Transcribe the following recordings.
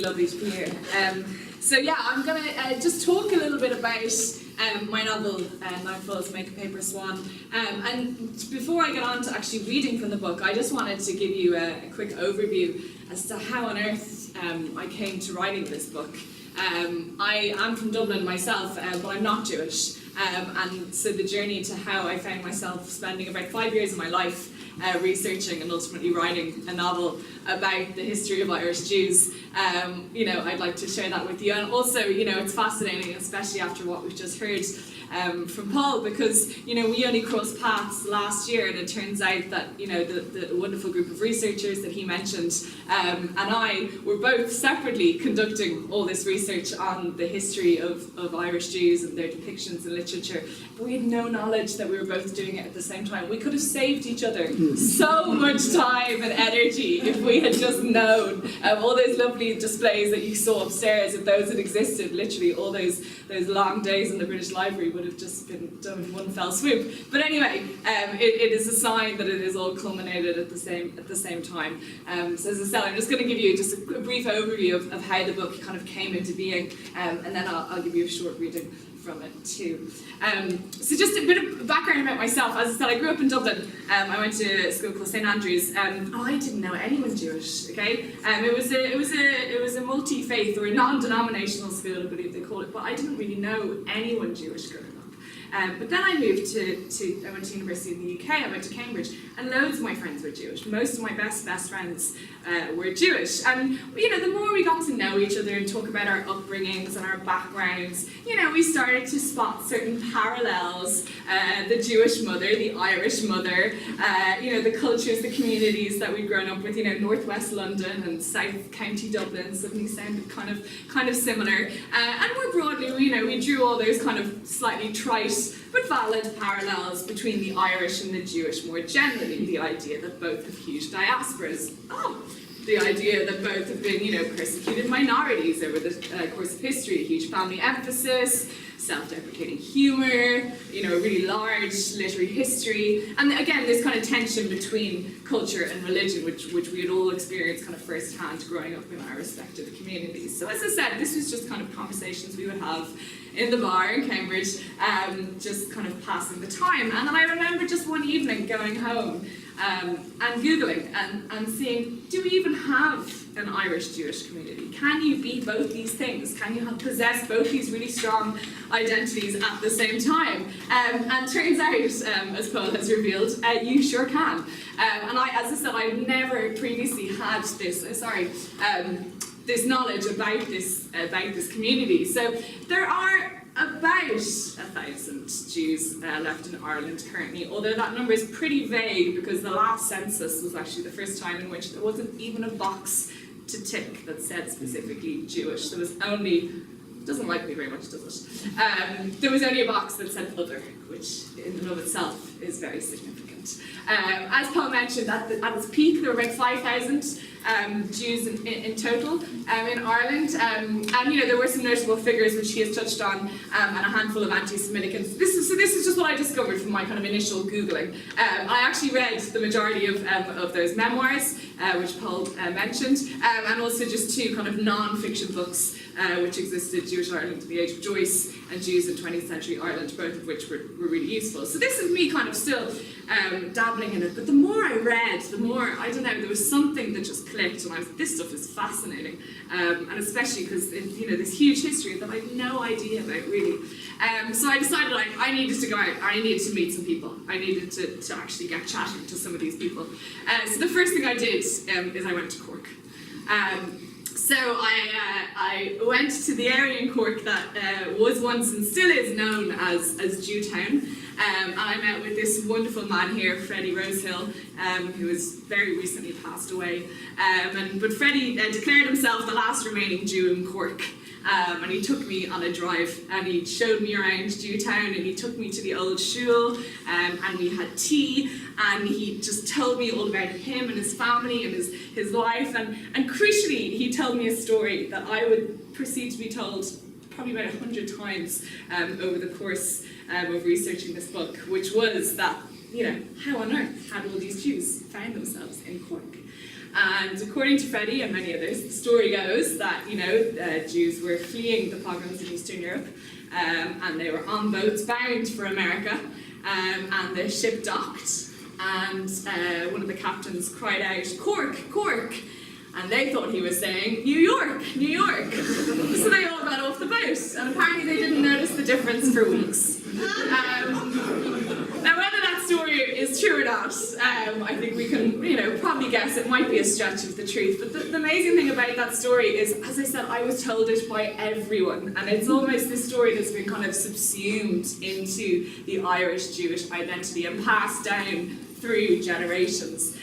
Lovely to be here. So yeah, I'm going to just talk a little bit about my novel, Nightfall's Make a Paper Swan. And before I get on to actually reading from the book, I just wanted to give you a quick overview as to how on earth I came to writing this book. I am from Dublin myself, but I'm not Jewish. And so the journey to how I found myself spending about 5 years of my life researching and ultimately writing a novel about the history of Irish Jews. I'd like to share that with you. And also, it's fascinating, especially after what we've just heard from Paul, because, we only crossed paths last year, and it turns out that, the wonderful group of researchers that he mentioned and I were both separately conducting all this research on the history of Irish Jews and their depictions in literature. But we had no knowledge that we were both doing it at the same time. We could have saved each other so much time and energy if we had just known. All those lovely displays that you saw upstairs, if those had existed, literally all those long days in the British Library would have just been done in one fell swoop. But anyway, it is a sign that it is all culminated at the same time. So as I said, I'm just going to give you just a brief overview of how the book kind of came into being, and then I'll give you a short reading from it too. So just a bit of background about myself. As I said, I grew up in Dublin. I went to a school called St Andrews. I didn't know anyone Jewish. Okay, it was a multi-faith or a non-denominational school, I believe they call it. But I didn't really know anyone Jewish growing up. But then I moved I went to university in the UK, I went to Cambridge, and loads of my friends were Jewish. Most of my best friends were Jewish. And, the more we got to know each other and talk about our upbringings and our backgrounds, we started to spot certain parallels. The Jewish mother, the Irish mother, the cultures, the communities that we'd grown up with, Northwest London and South County Dublin suddenly sounded kind of similar. And more broadly, we drew all those kind of slightly trite but valid parallels between the Irish and the Jewish more generally. The idea that both have huge diasporas. The idea that both have been, persecuted minorities over the course of history, a huge family emphasis, self-deprecating humour, a really large literary history, and again, this kind of tension between culture and religion, which we had all experienced kind of firsthand growing up in our respective communities. So as I said, this was just kind of conversations we would have in the bar in Cambridge, just kind of passing the time. And then I remember just one evening going home and Googling and seeing, do we even have an Irish Jewish community? Can you be both these things? Can you possess both these really strong identities at the same time? And turns out, as Paul has revealed, you sure can. And as I said, I've never previously had this knowledge about this community. So there are about 1,000 Jews left in Ireland currently, although that number is pretty vague because the last census was actually the first time in which there wasn't even a box to tick that said specifically Jewish. There was only, doesn't like me very much, does it? There was only a box that said other, which in and of itself is very significant. As Paul mentioned, at its peak there were about 5,000 Jews in total in Ireland, and there were some notable figures which he has touched on, and a handful of anti-Semitic. This is just what I discovered from my kind of initial Googling. I actually read the majority of those memoirs, which Paul mentioned, and also just two kind of non-fiction books which existed, Jewish Ireland to the Age of Joyce and Jews in 20th Century Ireland, both of which were really useful. So this is me kind of still dabbling in it, but the more I read, the more, I don't know, there was something that just clicked, and I was like, this stuff is fascinating, and especially because this huge history that I had no idea about really. So I decided I needed to go out, I needed to meet some people, I needed to actually get chatting to some of these people. So the first thing I did is I went to Cork. So I went to the area in Cork that was once and still is known as Jewtown, and I met with this wonderful man here, Freddie Rosehill, who has very recently passed away. But Freddie declared himself the last remaining Jew in Cork. And he took me on a drive, and he showed me around Jewtown, and he took me to the old shul, and we had tea, and he just told me all about him and his family and his life, and crucially, he told me a story that I would proceed to be told probably about 100 times over the course of researching this book, which was that, how on earth had all these Jews found themselves in Cork? And according to Freddie and many others, the story goes that, Jews were fleeing the pogroms in Eastern Europe, and they were on boats bound for America, and the ship docked, and one of the captains cried out, "Cork, Cork!" And they thought he was saying, "New York, New York." So they all got off the boat, and apparently they didn't notice the difference for weeks. Now, whether that story is true or not, I think we can, probably guess it might be a stretch of the truth. But the amazing thing about that story is, as I said, I was told it by everyone, and it's almost this story that's been kind of subsumed into the Irish Jewish identity and passed down through generations.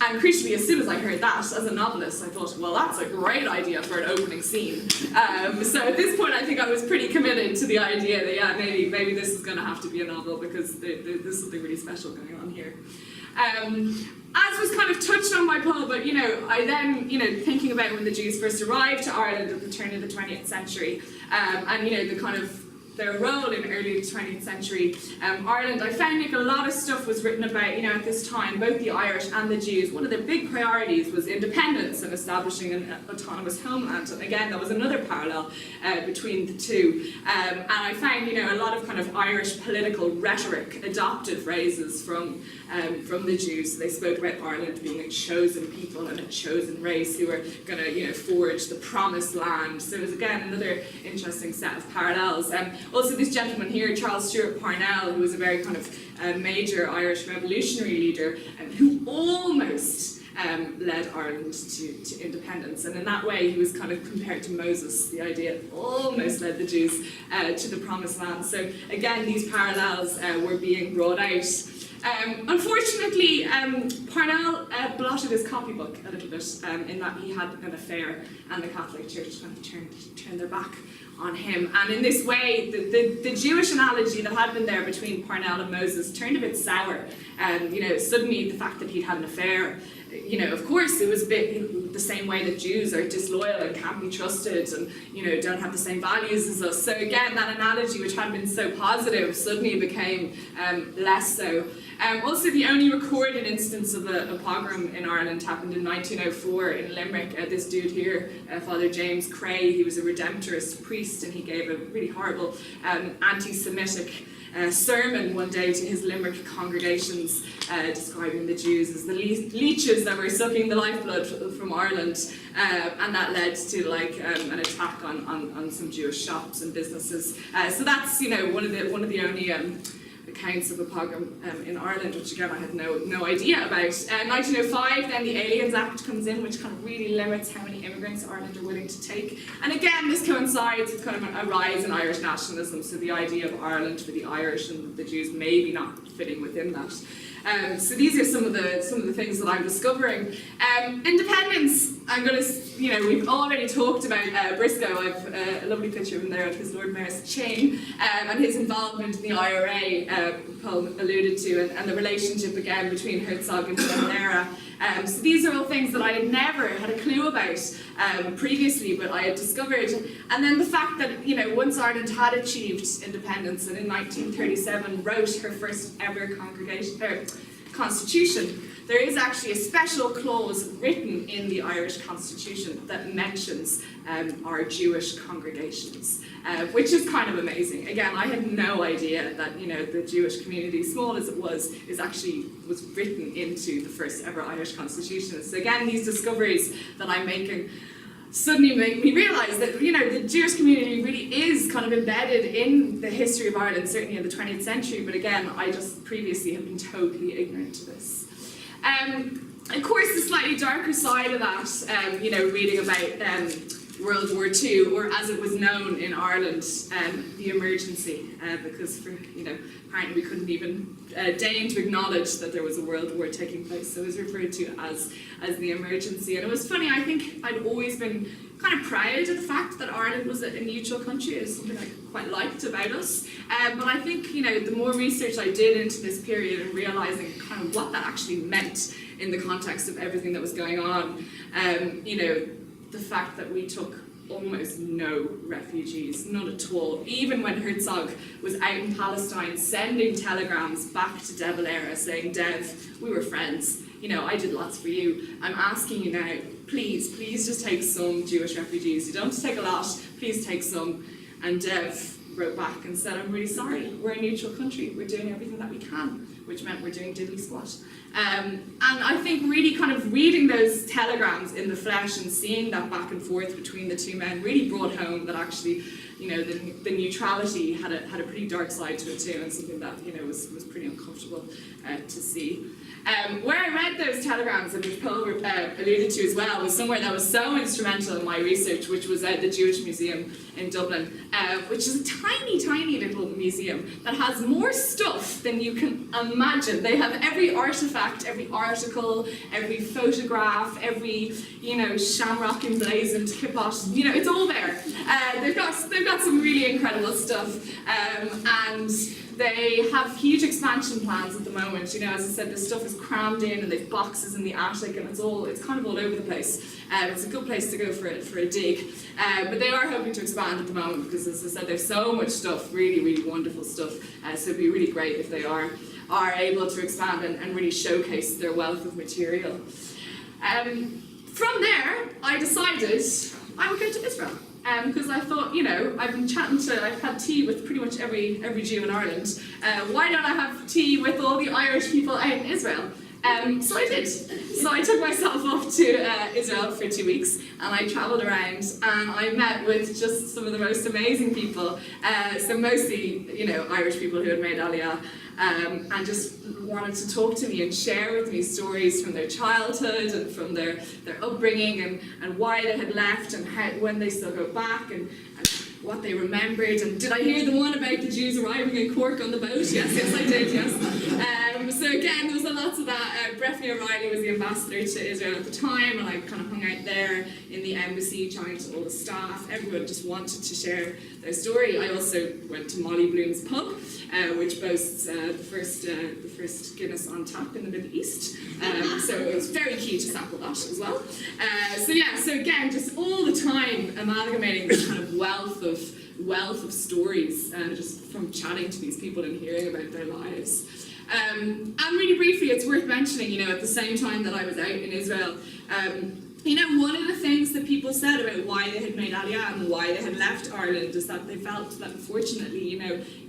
And crucially, as soon as I heard that, as a novelist, I thought, well, that's a great idea for an opening scene. So at this point, I think I was pretty committed to the idea that, yeah, maybe this is going to have to be a novel, because there's something really special going on here. As was kind of touched on by Paul, but, I then, thinking about when the Jews first arrived to Ireland at the turn of the 20th century, and, the kind of their role in early 20th century Ireland, I found a lot of stuff was written about, at this time, both the Irish and the Jews. One of their big priorities was independence and establishing an autonomous homeland. And again, that was another parallel between the two. And I found, a lot of kind of Irish political rhetoric adopted phrases from the Jews. They spoke about Ireland being a chosen people and a chosen race who were going to, forge the promised land. So it was, again, another interesting set of parallels. Also, this gentleman here, Charles Stewart Parnell, who was a very kind of major Irish revolutionary leader, who almost led Ireland to independence. And in that way, he was kind of compared to Moses, the idea almost led the Jews to the promised land. So again, these parallels were being brought out. Unfortunately, Parnell blotted his copybook a little bit in that he had an affair, and the Catholic Church kind of turned their back on him. And in this way, the Jewish analogy that had been there between Parnell and Moses turned a bit sour. Suddenly the fact that he'd had an affair, of course it was a bit the same way that Jews are disloyal and can't be trusted and, don't have the same values as us. So again, that analogy, which had been so positive, suddenly became less so. Also, the only recorded instance of a pogrom in Ireland happened in 1904 in Limerick. This dude here, Father James Cray, he was a Redemptorist priest, and he gave a really horrible anti-Semitic sermon one day to his Limerick congregations, describing the Jews as the leeches that were sucking the lifeblood from Ireland, and that led to an attack on some Jewish shops and businesses. So that's one of the only accounts of a pogrom in Ireland, which again I had no idea about. 1905, then the Aliens Act comes in, which kind of really limits how many immigrants Ireland are willing to take. And again, this coincides with kind of a rise in Irish nationalism, so the idea of Ireland for the Irish and the Jews maybe not fitting within that. So these are some of the things that I'm discovering. Independence, I'm going to, we've already talked about Briscoe. I've a lovely picture of him there of his Lord Mayor's chain, and his involvement in the IRA, Paul alluded to, and the relationship again between Herzog and Bandera. So these are all things that I had never had a clue about previously, but I had discovered. And then the fact that, once Ireland had achieved independence and in 1937 wrote her first ever constitution, there is actually a special clause written in the Irish Constitution that mentions our Jewish congregations, which is kind of amazing. Again, I had no idea that the Jewish community, small as it was written into the first ever Irish Constitution. So again, these discoveries that I'm making suddenly make me realise that the Jewish community really is kind of embedded in the history of Ireland, certainly in the 20th century. But again, I just previously have been totally ignorant to this. Of course, the slightly darker side of that, reading about World War II, or as it was known in Ireland, the emergency, because apparently we couldn't even deign to acknowledge that there was a world war taking place, so it was referred to as the emergency. And it was funny, I think I'd always been kind of proud of the fact that Ireland was a neutral country. It was something I quite liked about us. But I think, the more research I did into this period and realising kind of what that actually meant in the context of everything that was going on, the fact that we took almost no refugees, not at all. Even when Herzog was out in Palestine sending telegrams back to De Valera saying, Dev, we were friends, I did lots for you. I'm asking you now, please just take some Jewish refugees. You don't have to take a lot, please take some. And Dev wrote back and said, I'm really sorry, we're a neutral country, we're doing everything that we can, which meant we're doing diddly squat. And I think really kind of reading those telegrams in the flesh and seeing that back and forth between the two men really brought home that actually, the neutrality had a pretty dark side to it too, and something that, was pretty uncomfortable to see. Where I read those telegrams, and which Paul alluded to as well, was somewhere that was so instrumental in my research, which was the Jewish Museum in Dublin, which is a tiny, tiny little museum that has more stuff than you can imagine. They have every artifact, every article, every photograph, every, shamrock emblazoned kippot, it's all there. They've got some really incredible stuff, and they have huge expansion plans at the moment. As I said, this stuff is crammed in, and they've boxes in the attic, and it's kind of all over the place. It's a good place to go for a dig. But they are hoping to expand at the moment because, as I said, there's so much stuff, really, really wonderful stuff. So it'd be really great if they are able to expand and really showcase their wealth of material. From there, I decided I would go to Israel. Because I thought, I've had tea with pretty much every Jew in Ireland. Why don't I have tea with all the Irish people out in Israel? So I did. So I took myself off to Israel for 2 weeks, and I travelled around, and I met with just some of the most amazing people. So mostly, Irish people who had made Aliyah, and just wanted to talk to me and share with me stories from their childhood and from their upbringing and why they had left and when they still go back and what they remembered. And did I hear the one about the Jews arriving in Cork on the boat? Yes, I did, yes. So again, there was lots of that. Breffney O'Reilly was the ambassador to Israel at the time, and I kind of hung out there in the embassy chatting to all the staff. Everyone just wanted to share their story. I also went to Molly Bloom's pub, which boasts the first Guinness on tap in the Middle East. So it was very key to sample that as well. So again, just all the time amalgamating this kind of wealth of stories, just from chatting to these people and hearing about their lives. And really briefly, it's worth mentioning, at the same time that I was out in Israel, one of the things that people said about why they had made Aliyah and why they had left Ireland is that they felt that, unfortunately,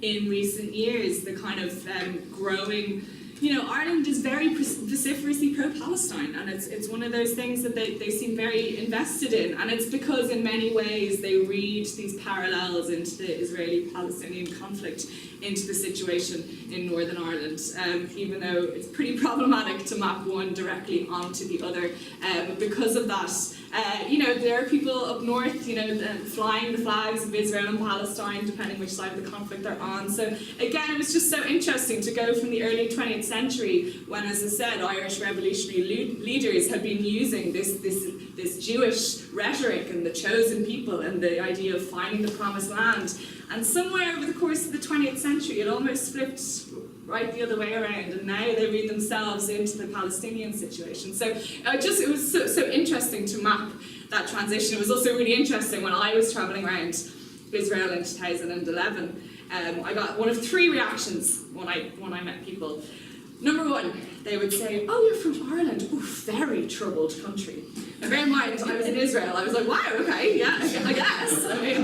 in recent years, the kind of growing, Ireland is very vociferously pro-Palestine, and it's one of those things that they seem very invested in, and it's because in many ways they read these parallels into the Israeli-Palestinian conflict, into the situation in Northern Ireland, even though it's pretty problematic to map one directly onto the other. But because of that, there are people up north, flying the flags of Israel and Palestine, depending which side of the conflict they're on. So again, it was just so interesting to go from the early 20th century, when, as I said, Irish revolutionary leaders had been using this Jewish rhetoric and the chosen people and the idea of finding the promised land. And somewhere over the course of the 20th century, it almost flipped right the other way around, and now they read themselves into the Palestinian situation. So it was so interesting to map that transition. It was also really interesting when I was travelling around Israel in 2011. I got one of 3 reactions when I met people. Number 1, they would say, "Oh, you're from Ireland. Oh, very troubled country." And bear in mind, I was in Israel. I was like, "Wow, okay, yeah, I guess." I mean,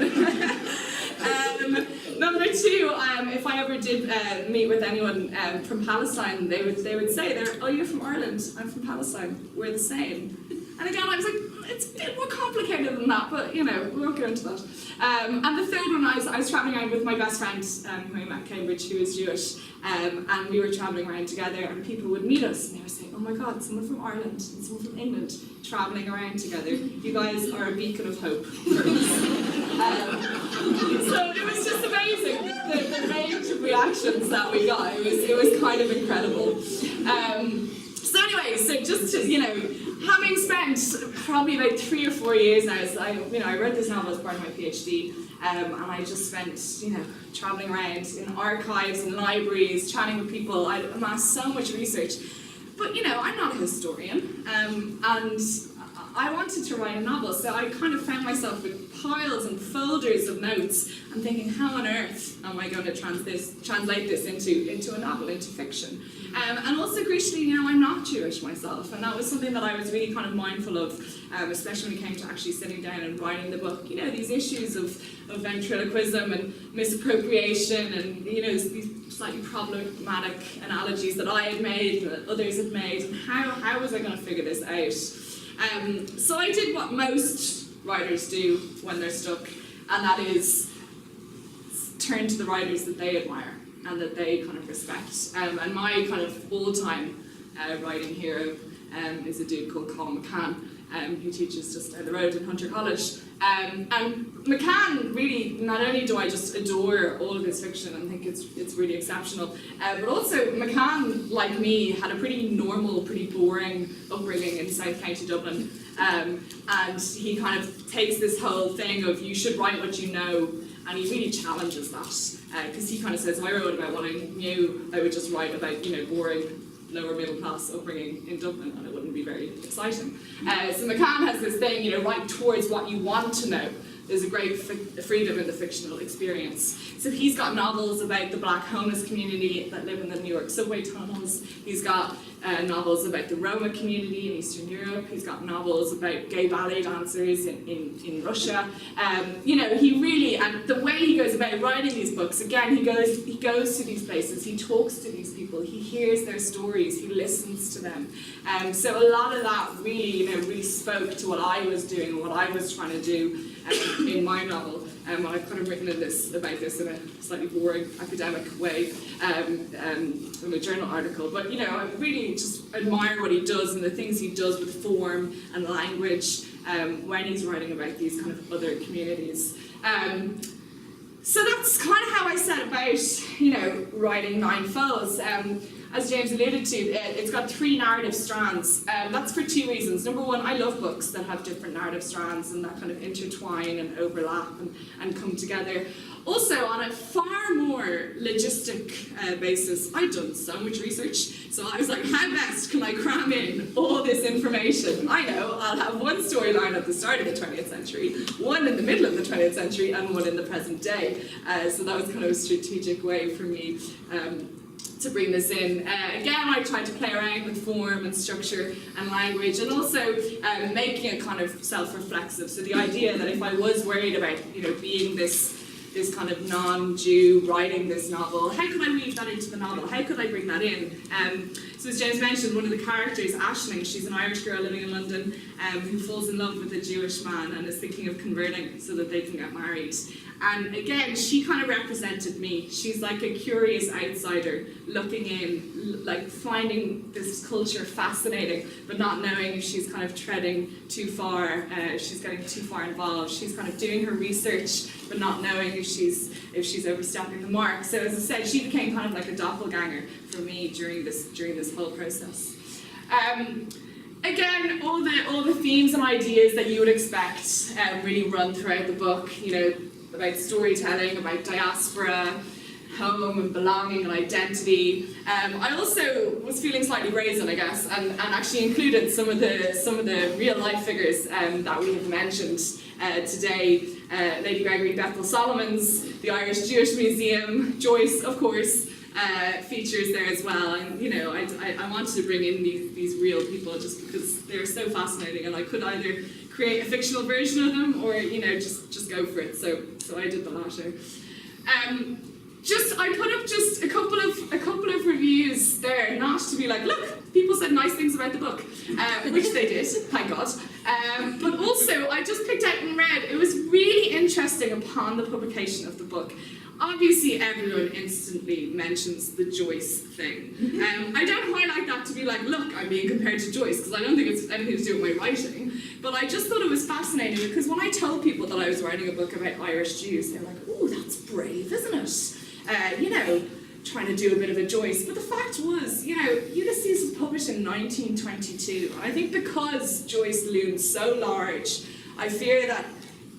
number 2, if I ever did meet with anyone from Palestine, they would say, "Oh, you're from Ireland. I'm from Palestine. We're the same." And again, I was like, it's a bit more complicated than that, but we won't go into that. And the third one, I was travelling around with my best friend, who I met at Cambridge, who is Jewish, and we were travelling around together, and people would meet us, and they were saying, "Oh my God, someone from Ireland and someone from England travelling around together. You guys are a beacon of hope for us." So it was just amazing, the range of reactions that we got. It was kind of incredible. So anyway, so just to, having spent probably about 3 or 4 years now, so I wrote this novel as part of my PhD, and I just spent, travelling around in archives and libraries, chatting with people. I amassed so much research, but I'm not a historian, and I wanted to write a novel, so I kind of found myself with piles and folders of notes and thinking, how on earth am I going to translate this into a novel, into fiction? And also, crucially, I'm not Jewish myself, and that was something that I was really kind of mindful of, especially when it came to actually sitting down and writing the book. These issues of ventriloquism and misappropriation and, these slightly problematic analogies that I had made, that others had made, and how was I going to figure this out? So I did what most writers do when they're stuck, and that is turn to the writers that they admire and that they kind of respect. And my kind of all-time writing hero is a dude called COLUM, who teaches just down the road in Hunter College. And McCann, really, not only do I just adore all of his fiction and think it's really exceptional, but also McCann, like me, had a pretty normal, pretty boring upbringing in South County Dublin. And he kind of takes this whole thing of you should write what you know, and he really challenges that. Because he kind of says, if I wrote about what I knew, I would just write about, boring, lower middle class upbringing in Dublin, and it wouldn't be very exciting. So McCann has this thing, write towards what you want to know. There's a great freedom in the fictional experience. So he's got novels about the black homeless community that live in the New York subway tunnels. He's got novels about the Roma community in Eastern Europe. He's got novels about gay ballet dancers in Russia. He really, and the way he goes about writing these books, again, he goes to these places, he talks to these people, he hears their stories, he listens to them. So a lot of that really, really spoke to what I was doing and what I was trying to do in my novel. I've kind of written about this in a slightly boring academic way from a journal article. But I really just admire what he does and the things he does with form and language when he's writing about these kind of other communities. So that's kind of how I set about, writing Nine Foes. As James alluded to, it's got 3 narrative strands. That's for 2 reasons. Number one, I love books that have different narrative strands and that kind of intertwine and overlap and come together. Also, on a far more logistic basis, I'd done so much research, so I was like, how best can I cram in all this information? I know, I'll have one storyline at the start of the 20th century, one in the middle of the 20th century, and one in the present day. So that was kind of a strategic way for me to bring this in. Again, I tried to play around with form and structure and language, and also making it kind of self-reflexive. So the idea that if I was worried about, being this kind of non-Jew writing this novel, how could I weave that into the novel? How could I bring that in? So as James mentioned, one of the characters, Aisling, she's an Irish girl living in London who falls in love with a Jewish man and is thinking of converting so that they can get married. And again, she kind of represented me. She's like a curious outsider looking in, like finding this culture fascinating, but not knowing if she's kind of treading too far, she's getting too far involved. She's kind of doing her research, but not knowing if she's overstepping the mark. So as I said, she became kind of like a doppelganger for me during this whole process. Again, all the themes and ideas that you would expect really run throughout the book. About storytelling, about diaspora, home and belonging and identity. I also was feeling slightly brazen, I guess, and actually included some of the real life figures that we have mentioned today. Lady Gregory Bethel Solomon's, the Irish Jewish Museum, Joyce, of course, features there as well. And I wanted to bring in these real people just because they're so fascinating, and I could either create a fictional version of them or just go for it. So I did the latter. I put up just a couple of reviews there, not to be like, look, people said nice things about the book, which they did, thank God. But also, I just picked out and read. It was really interesting upon the publication of the book. Obviously, everyone instantly mentions the Joyce thing. I don't highlight that to be like, look, I'm being compared to Joyce, because I don't think it's anything to do with my writing. But I just thought it was fascinating, because when I told people that I was writing a book about Irish Jews, they're like, ooh, that's brave, isn't it? Trying to do a bit of a Joyce. But the fact was, Ulysses was published in 1922. And I think because Joyce looms so large, I fear that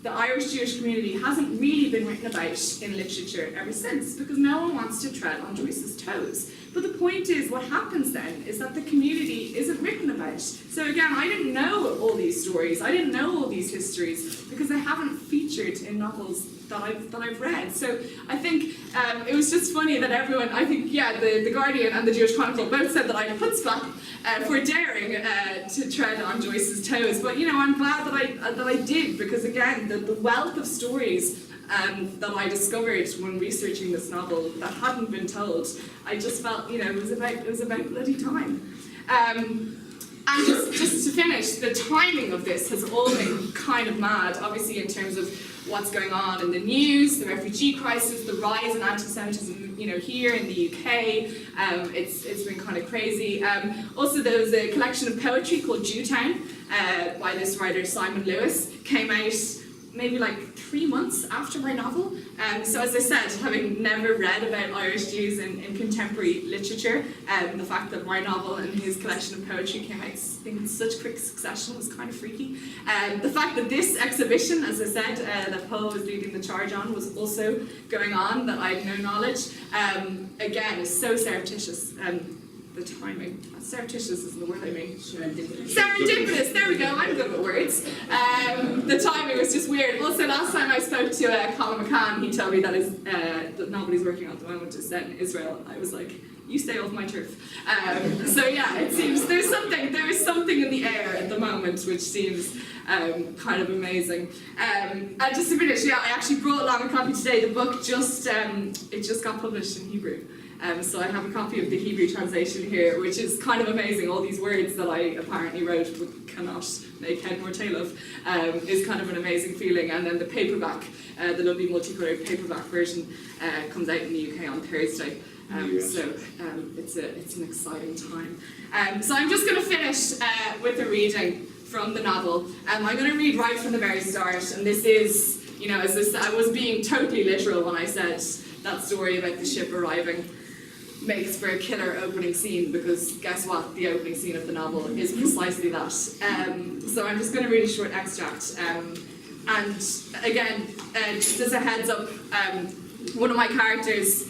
the Irish Jewish community hasn't really been written about in literature ever since, because no one wants to tread on Joyce's toes. But the point is, what happens then is that the community isn't written about. So again, I didn't know all these stories, I didn't know all these histories, because they haven't featured in novels that I've read. So I think it was just funny that everyone, I think, the Guardian and the Jewish Chronicle both said that I had chutzpah for daring to tread on Joyce's toes. But I'm glad that I did, because again, the wealth of stories that I discovered when researching this novel that hadn't been told, I just felt, it was about bloody time. And just to finish, the timing of this has all been kind of mad, obviously in terms of what's going on in the news, the refugee crisis, the rise in anti-Semitism, here in the UK. It's been kind of crazy. Also, there was a collection of poetry called Jewtown by this writer Simon Lewis, came out maybe like 3 months after my novel. So as I said, having never read about Irish Jews in contemporary literature, the fact that my novel and his collection of poetry came out in such quick succession was kind of freaky. The fact that this exhibition, as I said, that Paul was leading the charge on, was also going on, that I had no knowledge, again, is so surreptitious. The timing. Surreptitious is the word I mean. Serendipitous, there we go, I'm good with words. The timing was just weird. Also, last time I spoke to COLUM McCann, he told me that the novel he's working on at the moment is set in Israel. I was like, you stay off my turf. So yeah, it seems there is something in the air at the moment which seems kind of amazing. And just to finish, I actually brought along a copy today. The book it just got published in Hebrew. So I have a copy of the Hebrew translation here, which is kind of amazing. All these words that I apparently wrote but cannot make head nor tail of is kind of an amazing feeling. And then the paperback, the lovely multicolored paperback version, comes out in the UK on Thursday. So it's an exciting time. So I'm just going to finish with a reading from the novel. I'm going to read right from the very start. And this is, as I said, I was being totally literal when I said that story about the ship arriving makes for a killer opening scene, because guess what? The opening scene of the novel is precisely that. So I'm just going to read a short extract. And again, just as a heads up, one of my characters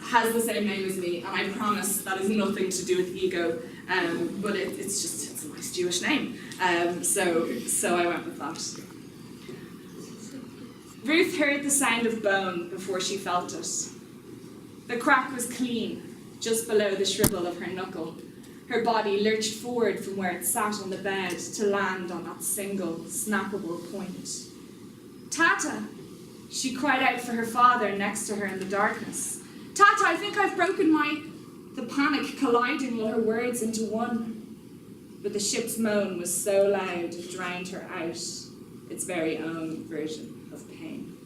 has the same name as me, and I promise that is nothing to do with ego, but it's a nice Jewish name. So I went with that. Ruth heard the sound of bone before she felt it. The crack was clean, just below the shrivel of her knuckle. Her body lurched forward from where it sat on the bed to land on that single, snappable point. Tata! She cried out for her father next to her in the darkness. Tata, I think I've broken the panic colliding all her words into one. But the ship's moan was so loud it drowned her out, its very own version of pain.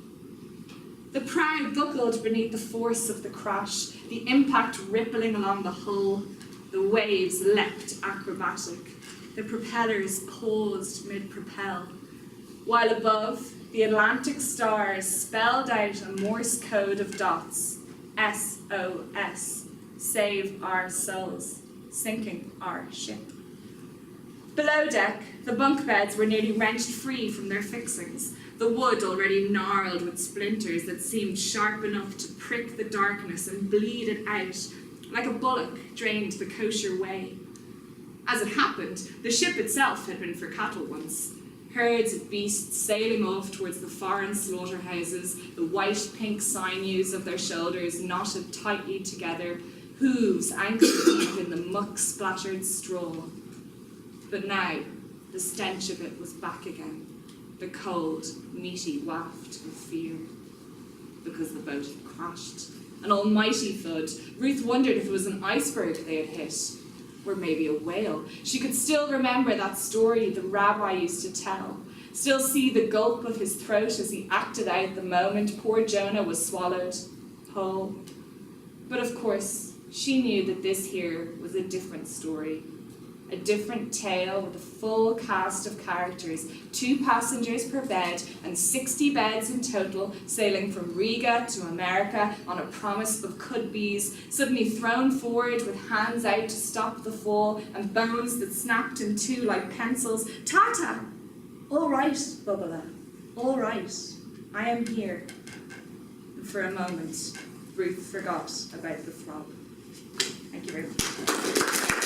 The prow buckled beneath the force of the crash, the impact rippling along the hull. The waves leapt acrobatic. The propellers paused mid-propel. While above, the Atlantic stars spelled out a Morse code of dots. SOS. Save our souls. Sinking our ship. Below deck, the bunk beds were nearly wrenched free from their fixings, the wood already gnarled with splinters that seemed sharp enough to prick the darkness and bleed it out, like a bullock drained the kosher whey. As it happened, the ship itself had been for cattle once. Herds of beasts sailing off towards the foreign slaughterhouses, the white-pink sinews of their shoulders knotted tightly together, hooves ankle deep in the muck-splattered straw. But now, the stench of it was back again, the cold, meaty waft of fear, because the boat had crashed. An almighty thud. Ruth wondered if it was an iceberg they had hit, or maybe a whale. She could still remember that story the rabbi used to tell, still see the gulp of his throat as he acted out the moment poor Jonah was swallowed whole. But of course, she knew that this here was a different story. A different tale with a full cast of characters, 2 passengers per bed and 60 beds in total, sailing from Riga to America on a promise of could-be's, suddenly thrown forward with hands out to stop the fall and bones that snapped in two like pencils. Tata! All right, Bubala. All right. I am here. And for a moment, Ruth forgot about the throb. Thank you very much.